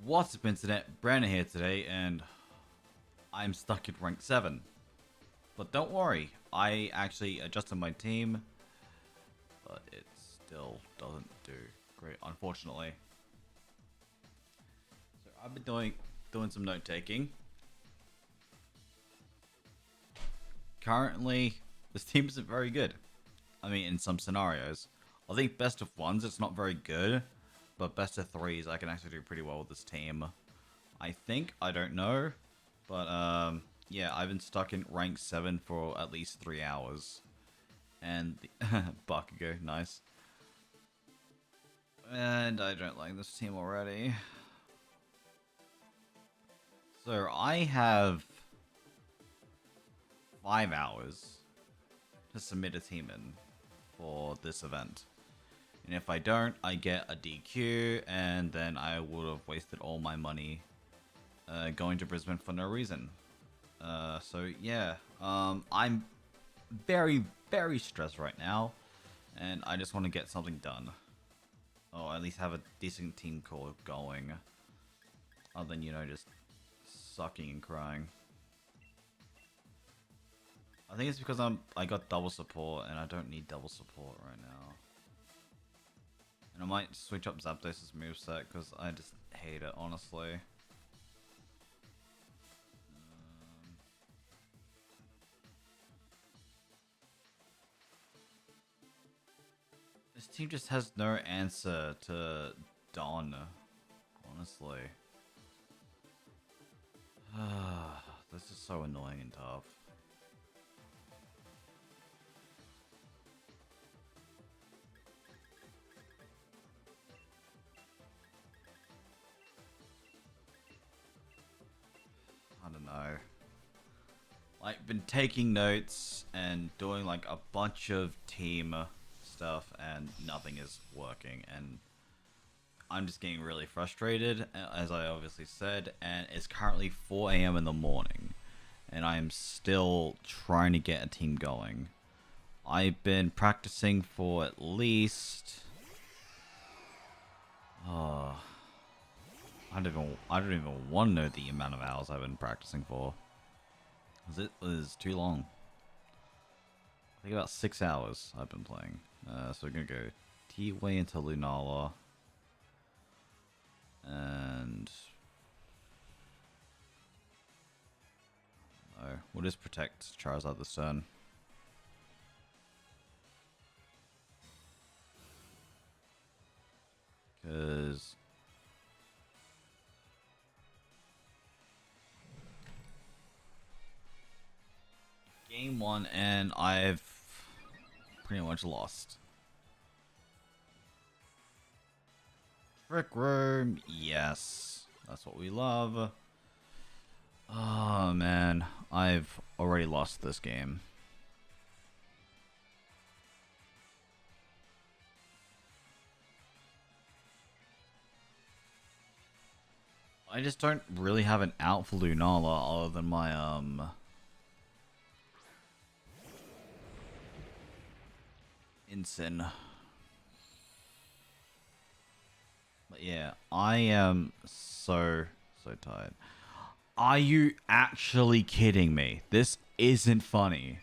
What's up, internet? Brandon here today, and I'm stuck at rank 7. But don't worry, I actually adjusted my team, but it still doesn't do great, unfortunately. So I've been doing some note taking. Currently, this team isn't very good. I mean, in some scenarios. I think best of ones, it's not very good. But best of threes, I can actually do pretty well with this team. I think, I don't know. But, yeah, I've been stuck in rank 7 for at least 3 hours. And, Bakugo, nice. And I don't like this team already. So, I have 5 hours to submit a team in for this event. And if I don't, I get a DQ, and then I would have wasted all my money going to Brisbane for no reason. So yeah, I'm very, very stressed right now, and I just want to get something done. Or at least have a decent team call going. Other than, you know, just sucking and crying. I think it's because I got double support, and I don't need double support right now. And I might switch up Zapdos' moveset because I just hate it, honestly. This team just has no answer to Dawn, honestly. This is so annoying and tough. I don't know. Like, been taking notes and doing like a bunch of team stuff, and nothing is working, and I'm just getting really frustrated, as I obviously said, and it's currently 4 a.m. in the morning, and I'm still trying to get a team going. I've been practicing for at least... I don't even want to know the amount of hours I've been practicing for. Because it was too long. I think about 6 hours I've been playing. So we're going to go T-Way into Lunala. And... no, we'll just protect Charizard this turn. Because... Game 1 and I've pretty much lost. Trick Room, yes. That's what we love. Oh man, I've already lost this game. I just don't really have an out for Lunala other than my Incin. But yeah, I am so tired. Are you actually kidding me? This isn't funny.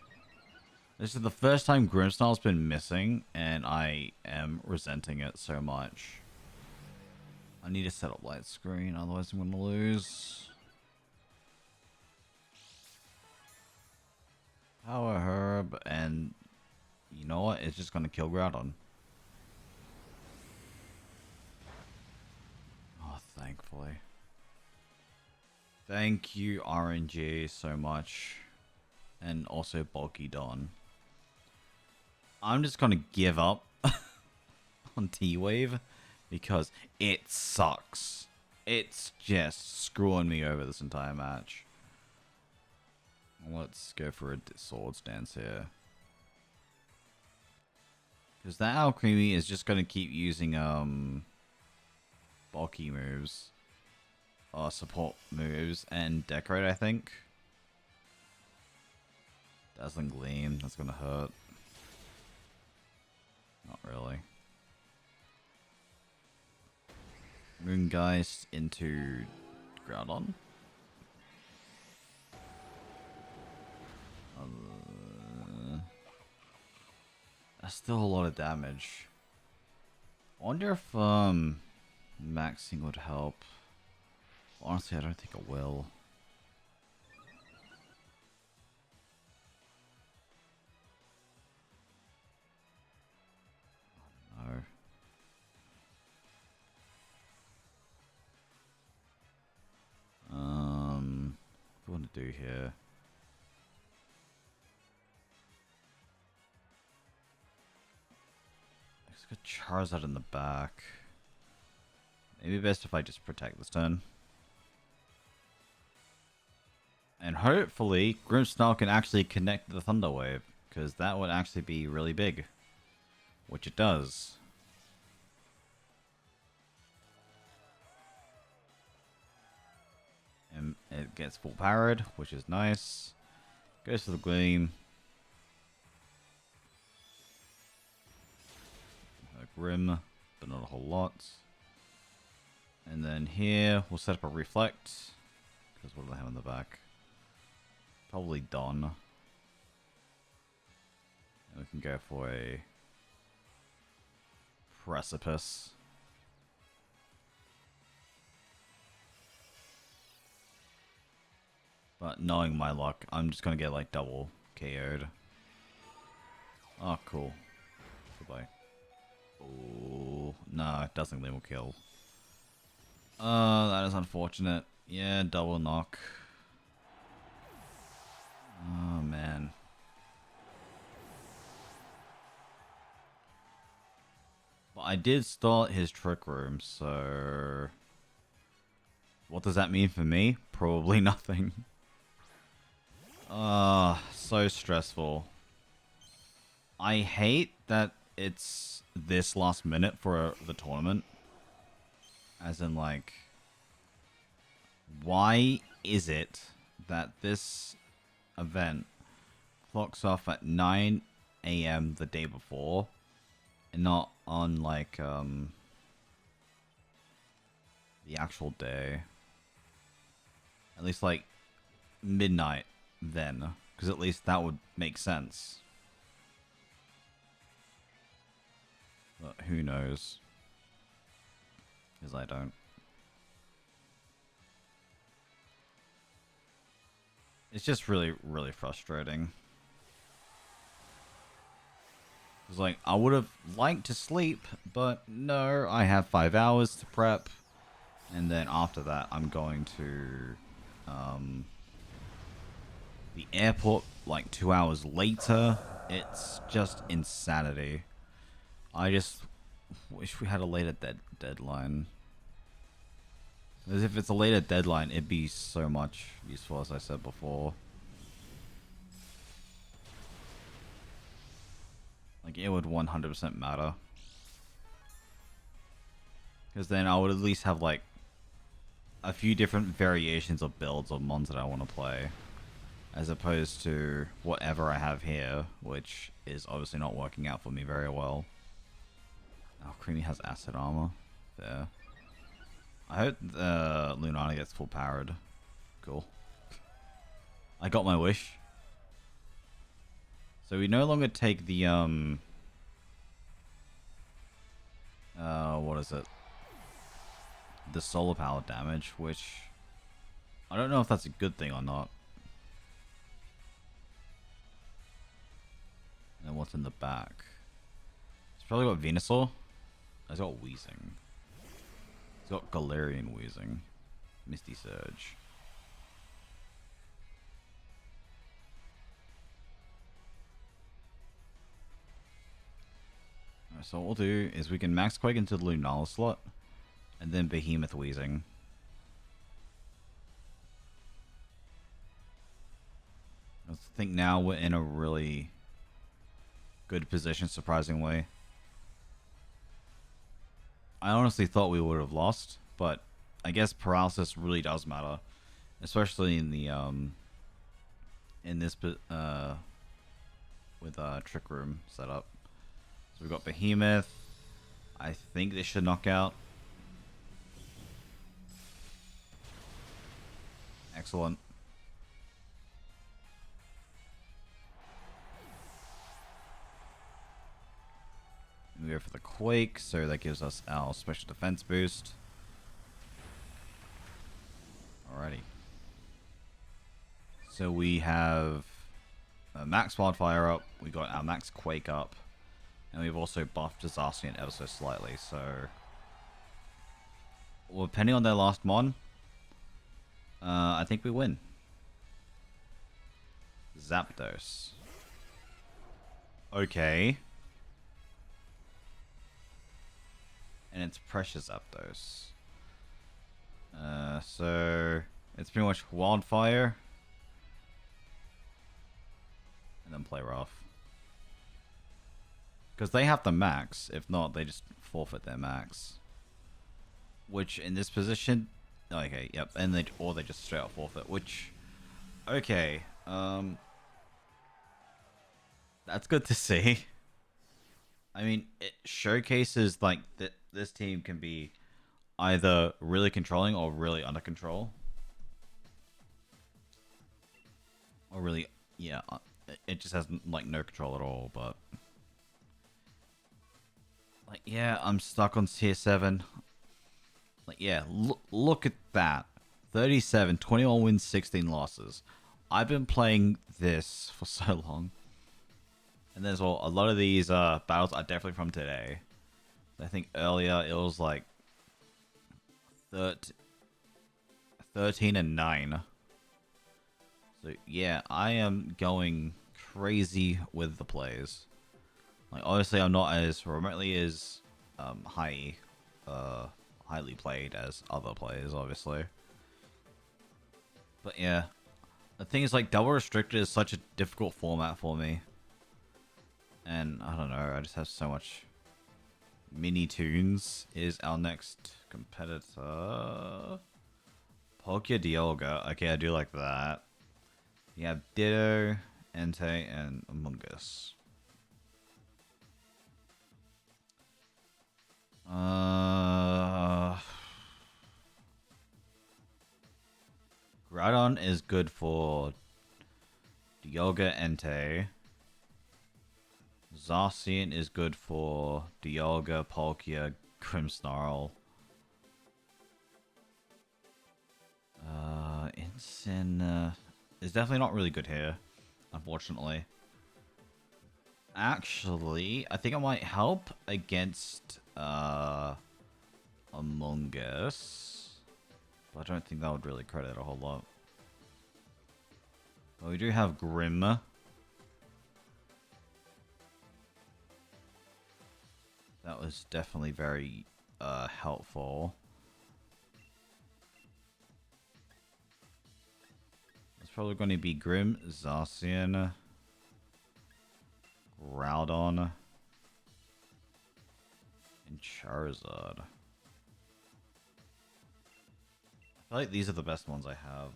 This is the first time Grimmsnarl's been missing, and I am resenting it so much. I need to set up light screen, otherwise I'm gonna lose. Power Herb, and you know what? It's just gonna kill Groudon. Oh, thankfully. Thank you, RNG, so much. And also Bulky Don. I'm just gonna give up on T-Wave because it sucks. It's just screwing me over this entire match. Let's go for a Swords Dance here. Because that Alcremie is just gonna keep using bulky moves. Support moves and Decorate, I think. Dazzling Gleam, that's gonna hurt. Not really. Moongeist into Groudon. That's still a lot of damage. I wonder if maxing would help. Honestly, I don't think it will. No. What do I want to do here? Let's get Charizard in the back. Maybe best if I just protect this turn. And hopefully, Grimmsnarl can actually connect the Thunder Wave, because that would actually be really big. Which it does. And it gets full powered, which is nice. Goes for the Gleam. Grim, but not a whole lot. And then here, we'll set up a Reflect. Because what do they have in the back? Probably Dawn. And we can go for a Precipice. But knowing my luck, I'm just gonna get like double KO'd. Oh, cool. Goodbye. Oh, no, it doesn't level kill. That is unfortunate. Yeah, double knock. Oh, man. But I did start his Trick Room, so... What does that mean for me? Probably nothing. So stressful. I hate that it's this last minute for the tournament. As in, like... Why is it that this event clocks off at 9 AM the day before and not on like the actual day? At least like midnight then, because at least that would make sense. But who knows? Because I don't. It's just really, really frustrating. It's like, I would have liked to sleep, but no, I have 5 hours to prep. And then after that, I'm going to the airport like 2 hours later. It's just insanity. I just wish we had a later deadline. As if it's a later deadline, it'd be so much useful, as I said before. Like, it would 100% matter. Because then I would at least have, like, a few different variations of builds of mons that I want to play. As opposed to whatever I have here, which is obviously not working out for me very well. Oh, Creamy has acid armor. There. I hope Lunana gets full powered. Cool. I got my wish. So we no longer take the what is it? The solar power damage, which I don't know if that's a good thing or not. And what's in the back? It's probably got Venusaur. It's got Weezing. It's got Galarian Weezing. Misty Surge. Alright, so what we'll do is we can Max Quake into the Lunala slot. And then Behemoth Weezing. I think now we're in a really good position, surprisingly. I honestly thought we would have lost, but I guess paralysis really does matter, especially in the in this with Trick Room setup. So we've got Behemoth. I think this should knock out. Excellent. We go for the Quake, so that gives us our special defense boost. Alrighty. So we have a max Wildfire up, we got our max Quake up, and we've also buffed Zacian ever so slightly, so... Well, depending on their last mon, I think we win. Zapdos. Okay. And it's Precious Zapdos. So it's pretty much Wildfire. And then play rough. Because they have the max. If not, they just forfeit their max. Which in this position... Okay, yep. And they just straight up forfeit. Which... Okay. That's good to see. I mean, it showcases like that this team can be either really controlling or really under control. Or really, yeah, it just has like no control at all, but... Like, yeah, I'm stuck on tier 7. Like, yeah, look at that. 37, 21 wins, 16 losses. I've been playing this for so long. And there's a lot of these battles are definitely from today. I think earlier it was like 13 and 9. So yeah, I am going crazy with the plays. Like obviously I'm not as remotely as highly played as other players, obviously. But yeah, the thing is like double restricted is such a difficult format for me. And I don't know, I just have so much. Mini Toons is our next competitor. Pokia Dialga. Okay, I do like that. You have Ditto, Entei, and Among Us. Groudon is good for Dialga, Entei. Zacian is good for Dialga, Palkia, Grimmsnarl. Incin is definitely not really good here, unfortunately. Actually, I think it might help against Among Us. But I don't think that would really credit a whole lot. But we do have Grim. That was definitely very helpful. It's probably going to be Grim, Zacian, Groudon, and Charizard. I feel like these are the best ones I have.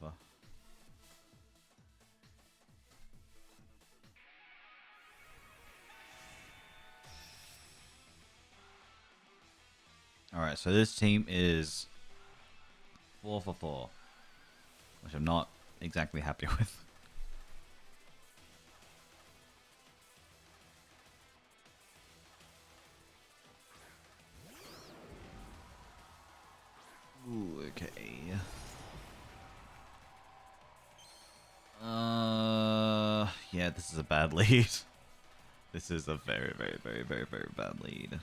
Alright, so this team is 4 for 4, which I'm not exactly happy with. Ooh, okay. Yeah, this is a bad lead. This is a very, very, very, very, very bad lead.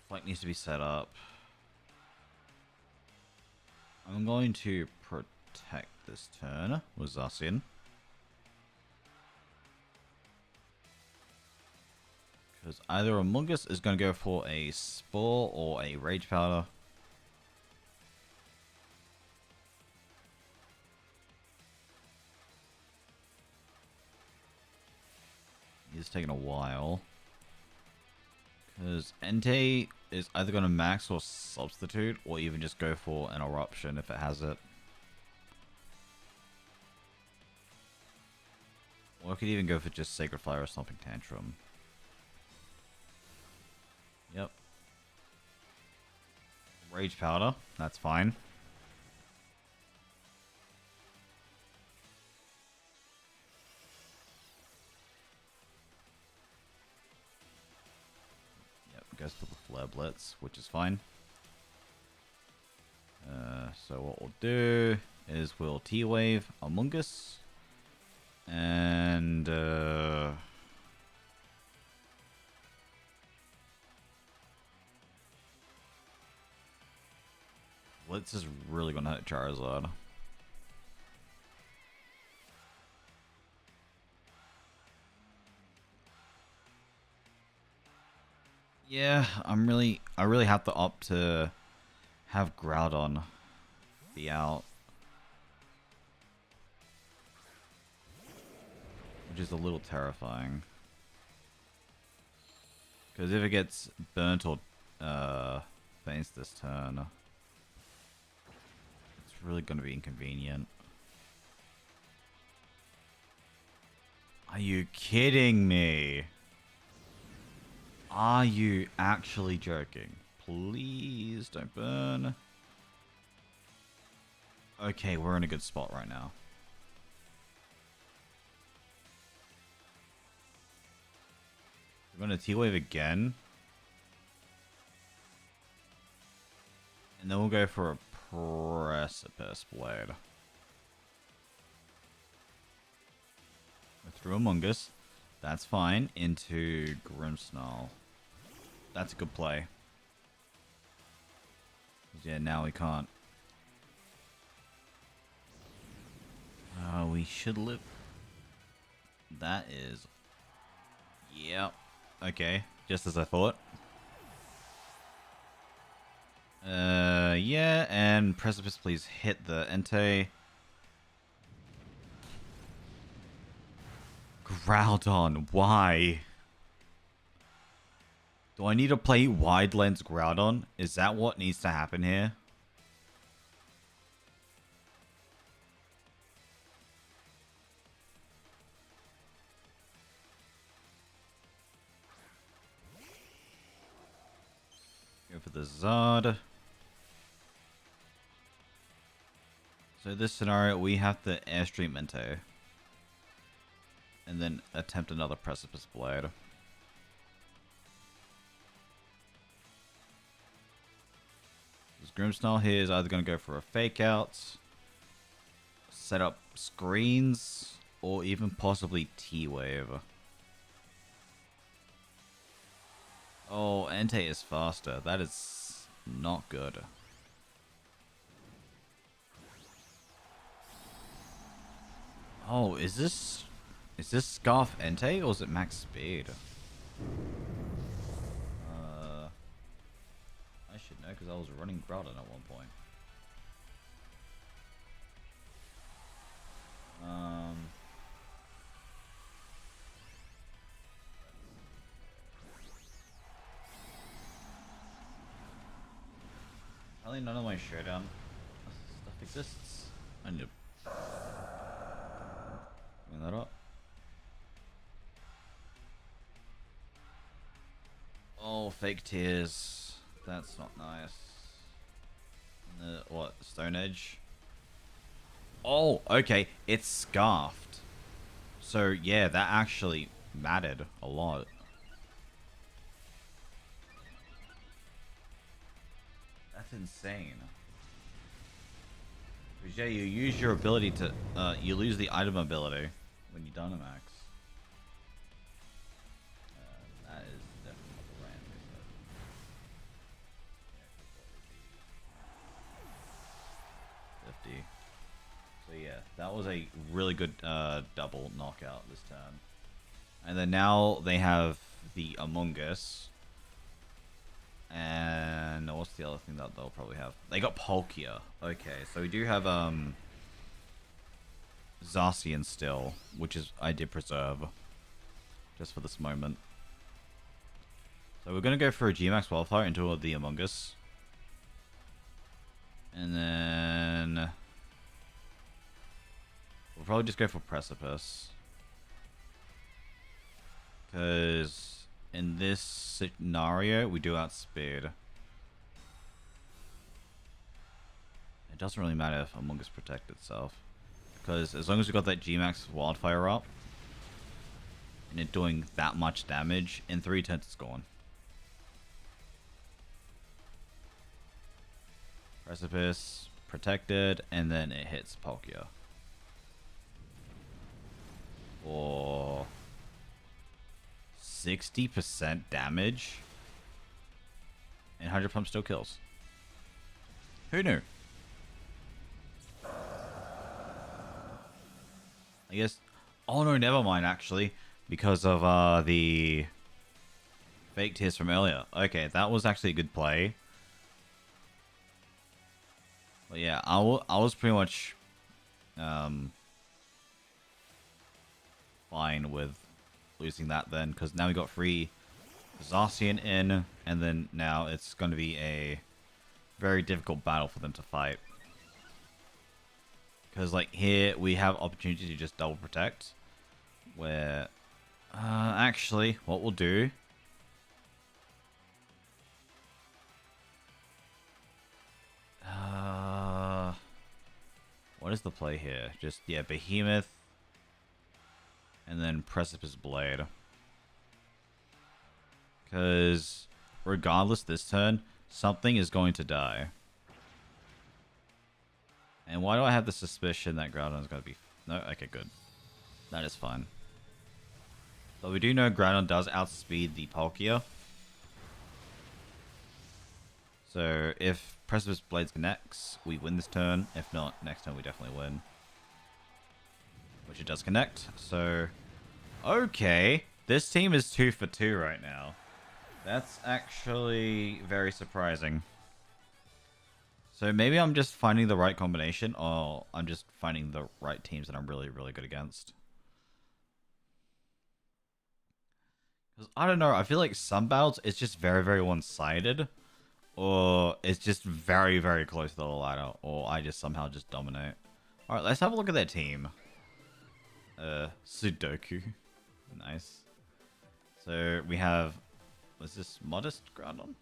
Flank needs to be set up. I'm going to protect this turn with Zacian. Because either Among Us is going to go for a Spore or a Rage Powder. It's taking a while. Because Entei is either going to max or substitute, or even just go for an Eruption if it has it. Or I could even go for just Sacred Fire or Stomping Tantrum. Yep. Rage powder. That's fine. Yep, goes for the Flare Blitz, which is fine. So what we'll do is we'll T-Wave Among Us. And Blitz is really gonna hurt Charizard. Yeah, I really have to opt to have Groudon be out, which is a little terrifying. Because if it gets burnt or faints this turn, it's really going to be inconvenient. Are you kidding me? Are you actually joking? Please don't burn. Okay, we're in a good spot right now. We're going to T-Wave again. And then we'll go for a Precipice Blade. We're through Among Us. That's fine. Into Grimmsnarl. That's a good play. Yeah, now we can't. We should live. That is... Yep. Okay. Just as I thought. Yeah, and Precipice, please hit the Entei. Groudon, why? Do I need to play Wide Lens Groudon? Is that what needs to happen here? Go for the Zard. So this scenario, we have to Airstream Entei. And then attempt another Precipice Blade. This Grimmsnarl here is either going to go for a Fake Out, set up screens, or even possibly T-Wave. Oh, Entei is faster. That is not good. Oh, is this Scarf Entei or is it max speed? I should know because I was running Groudon at one point. Apparently none of my showdown stuff exists. I need to bring that up. Oh, fake tears. That's not nice. What? Stone Edge? Oh, okay. It's scarfed. So, yeah, that actually mattered a lot. That's insane. Because, yeah, you use your ability to... you lose the item ability when you Dynamax. That is definitely the right answer. Yeah, 50. So yeah, that was a really good double knockout this turn. And then now they have the Among Us. And what's the other thing that they'll probably have? They got Palkia. Okay, so we do have Zacian still, which is I did preserve just for this moment. So we're gonna go for a G-Max Wildfire into the Among Us. And then we'll probably just go for Precipice. Because in this scenario, we do outspeed. It doesn't really matter if Among Us protect itself. Because as long as we got that G-Max Wildfire up, and it doing that much damage, in 3 turns it's gone. Precipice, protected, and then it hits Palkia. For 60% damage, and 100 pump still kills. Who knew? I guess... Oh no, never mind actually. Because of the fake tears from earlier. Okay, that was actually a good play. But yeah, I was pretty much fine with losing that then. Because now we got free Zacian in. And then now it's going to be a very difficult battle for them to fight. Because like here we have opportunity to just double protect. Where... actually, what we'll do... what is the play here? Just, yeah, Behemoth. And then Precipice Blade. Because, regardless this turn, something is going to die. And why do I have the suspicion that Groudon is going to be... No? Okay, good. That is fine. But we do know Groudon does outspeed the Palkia. So if Precipice Blades connects, we win this turn. If not, next turn we definitely win. Which it does connect. So, okay. This team is 2 for 2 right now. That's actually very surprising. So maybe I'm just finding the right combination, or I'm just finding the right teams that I'm really, really good against. Because I don't know, I feel like some battles it's just very, very one-sided. Or it's just very, very close to the ladder. Or I just somehow just dominate. Alright, let's have a look at their team. Sudoku. Nice. So we have... Was this Modest Groudon?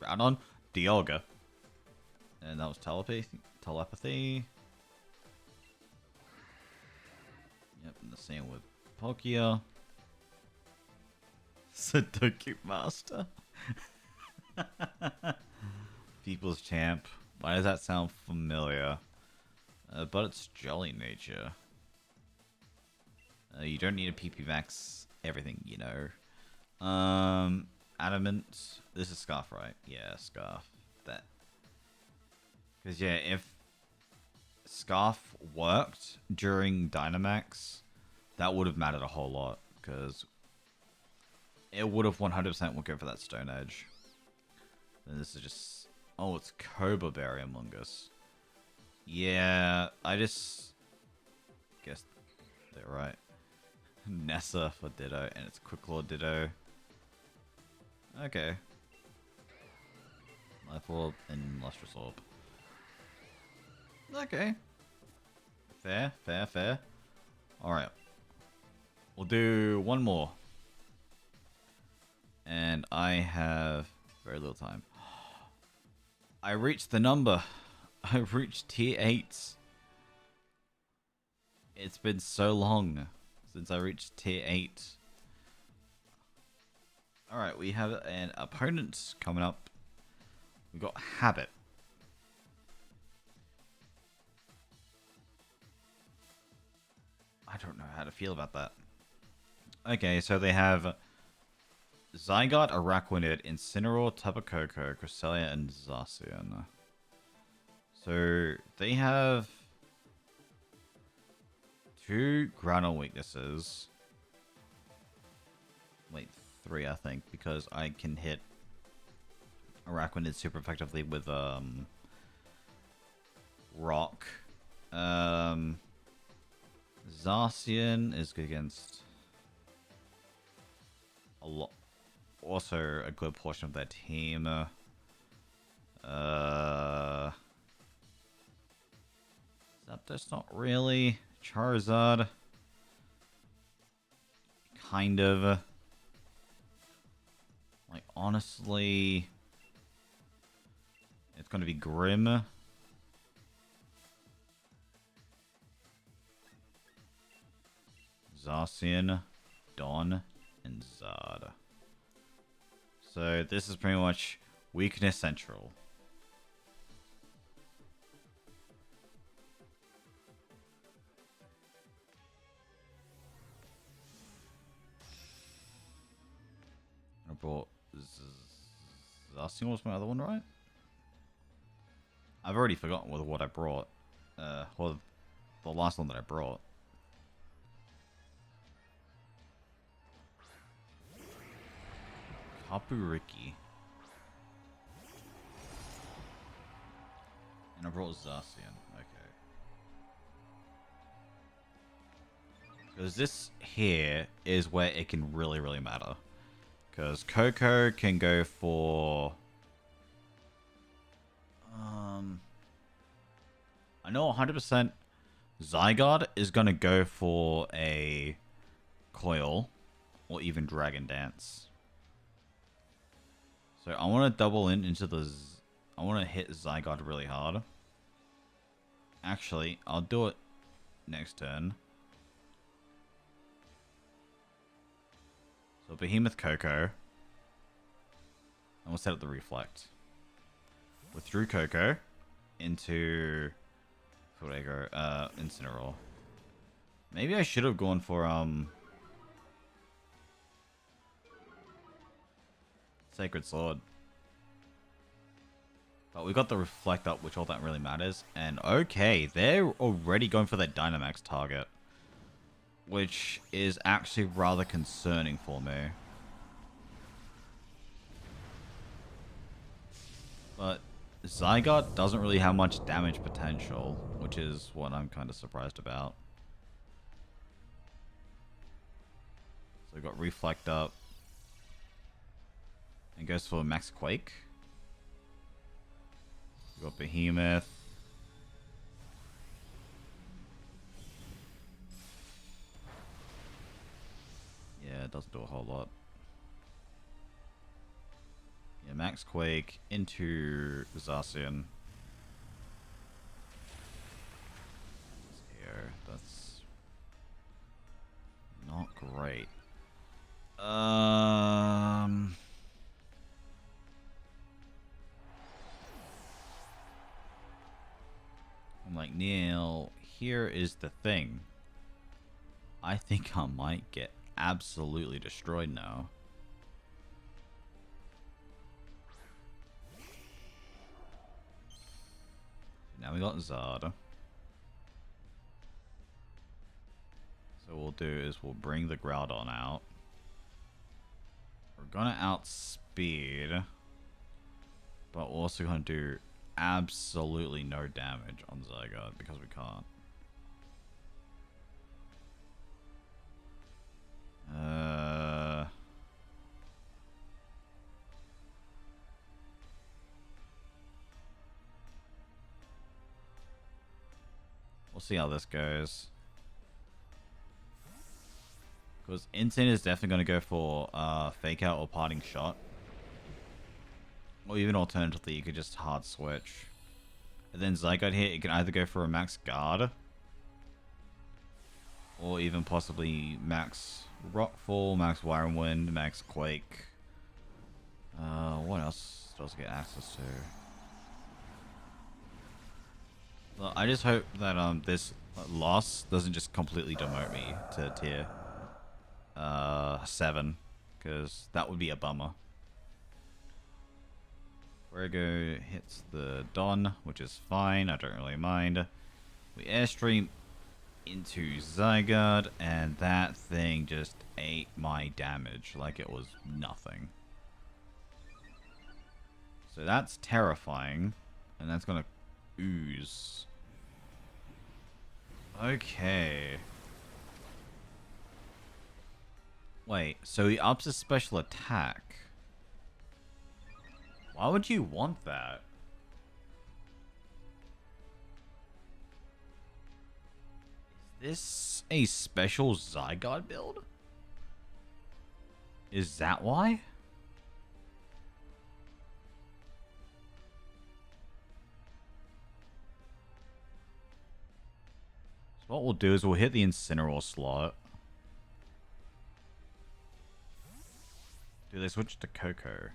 Groudon? Dialga. And that was telepathy. Yep, and the same with Palkia. Sudoku Master. People's Champ. Why does that sound familiar? But it's Jolly Nature. You don't need a PP Max everything, you know. Adamant. This is Scarf, right? Yeah, Scarf. That. Because, yeah, if Scarf worked during Dynamax, that would have mattered a whole lot. Because it would have 100% would go for that Stone Edge. And this is just... Oh, it's Cobra Berry Among Us. Yeah, I just... guessed they're right. Nessa for Ditto, and it's Quicklaw Ditto. Okay. Life Orb and Lustrous Orb. Okay. Fair, fair, fair. Alright. We'll do one more. And I have very little time. I reached the number. I reached tier 8. It's been so long since I reached tier 8. Alright, we have an opponent coming up. We've got Habit. I don't know how to feel about that. Okay, so they have Zygarde, Araquanid, Incineroar, Tapu Koko, Cresselia, and Zacian. So they have 2 Groudon weaknesses. Wait, 3 I think, because I can hit Araquanid super effectively with Rock. Zacian is good against a lot. Also, a good portion of their team. Zapdos not really. Charizard. Kind of. honestly, it's going to be Grim. Zacian, Dawn, and Zard. So this is pretty much weakness central. I brought Zacian was my other one, right? I've already forgotten what I brought. Or the last one that I brought. Kapuriki. And I brought Zacian. Okay. Because this here is where it can really, really matter. Because Coco can go for... I know 100% Zygarde is going to go for a Coil or even Dragon Dance. So I want to double into the... I want to hit Zygarde really hard. Actually, I'll do it next turn. So Behemoth Coco. And we'll set up the Reflect. Withdrew Coco into... Where would I go? Incineroar. Maybe I should have gone for Sacred Sword. But we got the Reflect up, which all that really matters. And okay, they're already going for that Dynamax target. Which is actually rather concerning for me. But Zygarde doesn't really have much damage potential, which is what I'm kind of surprised about. So we got Reflect up. And goes for Max Quake. We got Behemoth. Yeah, it doesn't do a whole lot. Yeah, Max Quake into Zacian. Here, that's not great. I'm like, Neil, here is the thing. I think I might get absolutely destroyed now. Now we got Zard. So what we'll do is we'll bring the Groudon out. We're gonna outspeed, but we're also gonna do absolutely no damage on Zygarde because we can't. We'll see how this goes. Because Insane is definitely going to go for Fake Out or Parting Shot. Or even alternatively, you could just hard switch. And then Zygarde here, it can either go for a Max Guard. Or even possibly Max Rockfall, Max Wire and Wind, Max Quake. What else does it get access to? Well, I just hope that this loss doesn't just completely demote me to tier 7, because that would be a bummer. Fuego hits the Don, which is fine. I don't really mind. We Airstream into Zygarde, and that thing just ate my damage like it was nothing. So that's terrifying, and that's gonna ooze. Okay. Wait, so he ups his special attack. Why would you want that? Is this a special Zygarde build? Is that why? What we'll do is we'll hit the Incineroar slot. Do they switch to Coco?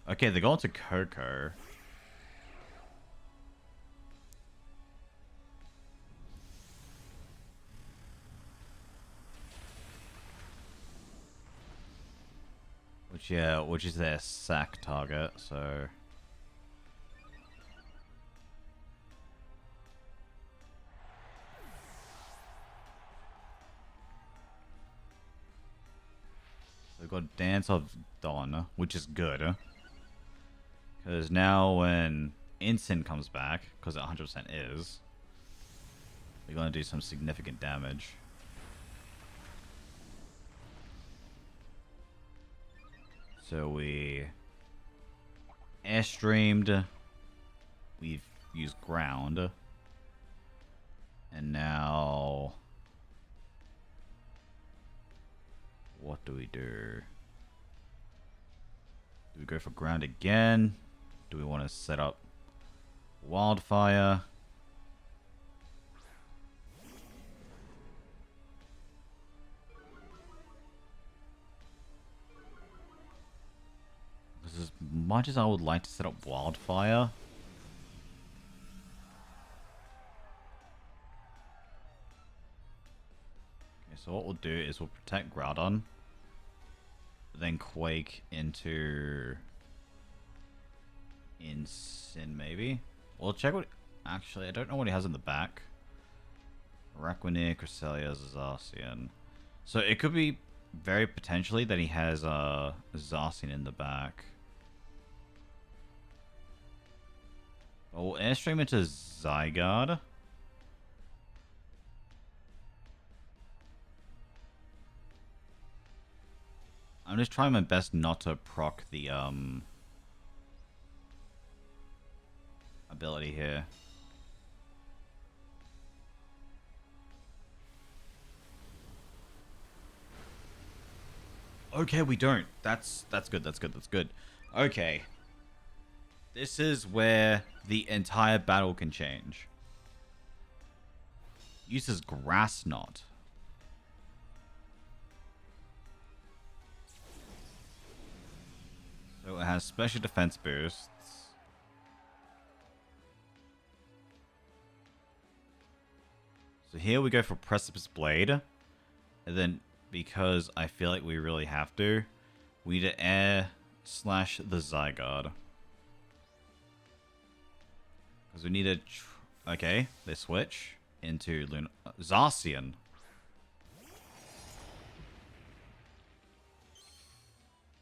Okay, they're going to Coco. Which is their sack target, so... They've got Dance of Dawn, which is good. Because now when Instant comes back, because it 100% is, we're going to do some significant damage. So we airstreamed, we've used ground, and now what do we do? Do we go for ground again? Do we want to set up wildfire? As much as I would like to set up wildfire, okay, so what we'll do is we'll protect Groudon, then Quake into Incin maybe. We'll check what. Actually, I don't know what he has in the back. Raquinier, Cresselia, Zacian. So it could be very potentially that he has Zacian in the back. We'll airstream into Zygarde. I'm just trying my best not to proc the ability here. Okay, we don't. That's good. That's good. That's good. Okay. This is where the entire battle can change. Uses Grass Knot. So it has special defense boosts. So here we go for Precipice Blade. And then, because I feel like we really have to, we need to air slash the Zygarde. Because we need to... Okay, they switch into Zacian.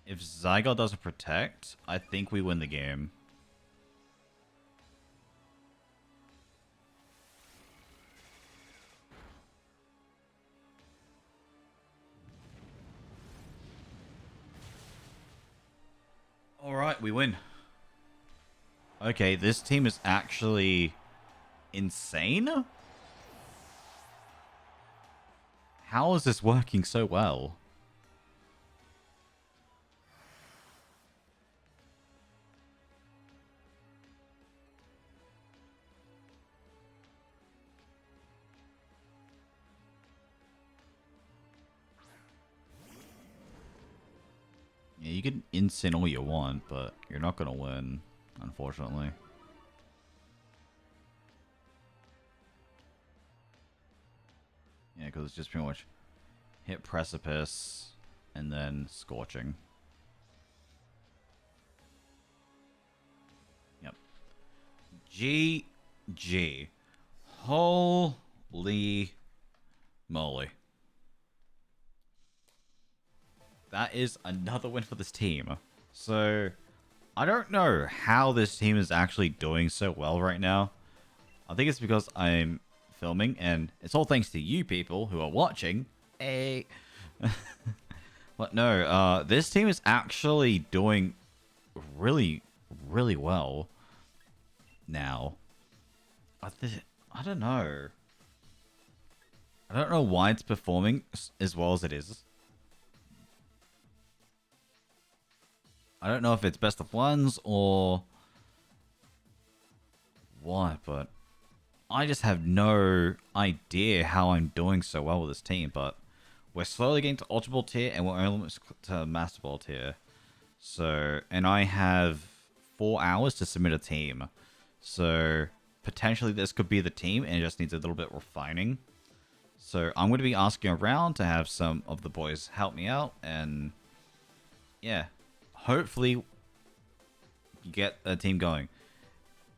If Zygarde doesn't protect, I think we win the game. Alright, we win. Okay, this team is actually insane? How is this working so well? Yeah, you can instant all you want, but you're not gonna win, unfortunately. Yeah, because it's just pretty much hit Precipice and then Scorching. Yep. GG. Holy moly. That is another win for this team. So, I don't know how this team is actually doing so well right now. I think it's because I'm filming, and it's all thanks to you people who are watching. Hey. But no, this team is actually doing really, really well now. I don't know. I don't know why it's performing as well as it is. I don't know if it's best of ones or what, but I just have no idea how I'm doing so well with this team, but we're slowly getting to Ultra Ball tier, and we're almost to Master Ball tier. So, and I have 4 hours to submit a team. So, potentially this could be the team, and it just needs a little bit refining. So, I'm going to be asking around to have some of the boys help me out, and yeah, hopefully get a team going.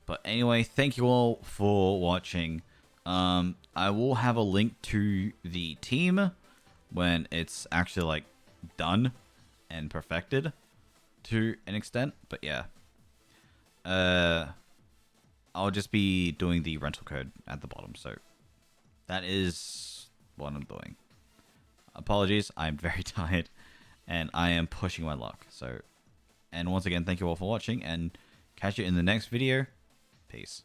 But anyway, thank you all for watching. I will have a link to the team when it's actually like done and perfected to an extent. But yeah, I'll just be doing the rental code at the bottom. So that is what I'm doing. Apologies, I'm very tired and I am pushing my luck. So, and once again, thank you all for watching, and catch you in the next video. Peace.